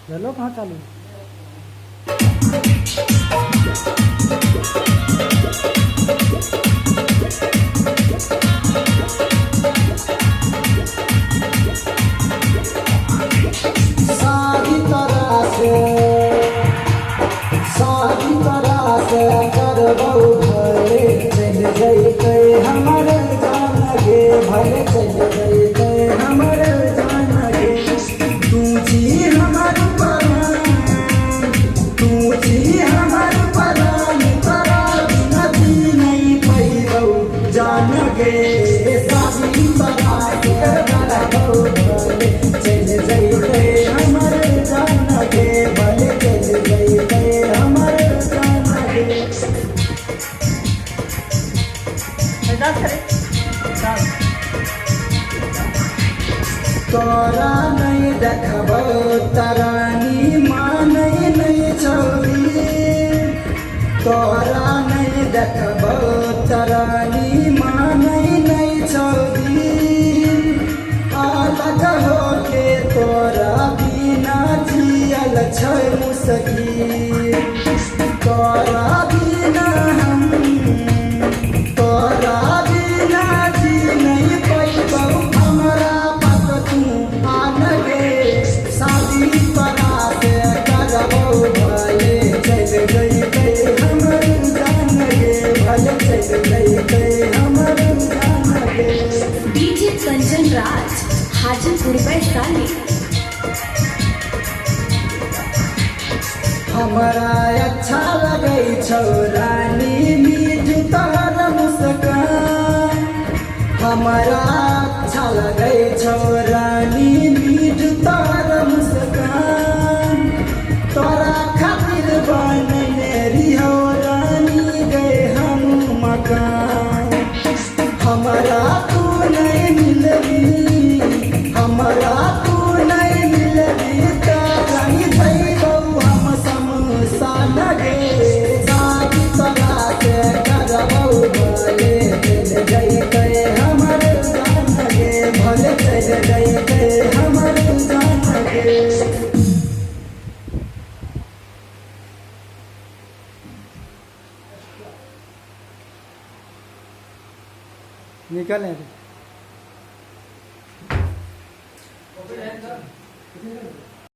चलो कहाँ चालू। करबौ भले चल जैते हमर जान गे, भले चल जैते हमर जान गे। तू छी हमर परान, तू छी हमर परान, तोरा बिना जी नहीं पैबौ जान गे। शादी बारात करबौ भले चल जैते हमर जान गे, भले चल जैते हमर जान गे। तोरा नहीं देखबौ तरानी मानै नहीं छौरी, तोरा नहीं देखबौ तरानी मानै नहीं छौरी। अलग होके तोरा बिना जियल छै मुश्किल, तोरा बिना हम, तोरा बिना जी नहीं पैबौ हमरा पत तू आन गे। शादी बारात करबौ भले चल जैते हमर जान गे, भले चल जैते हमर जान गे। डीजे कंचन राज हाजीपुर वैशाली। हमरा अच्छा लगै छौ रानी मीठ तोहर मुस्कान, हमरा अच्छा लगै छौ रानी मीठ तोहर मुस्कान। तोरा खातिर बनने रहियो रानी गए हम मकान। हमरा तू नहीं मिलबी, हमरा तू नहीं मिलबी त कहीं पैबौ हम शमशान गे। शादी बारात करबौ भले चल जैते हमर जान गे, भले चल जैते हमर जान गे। निकल ओके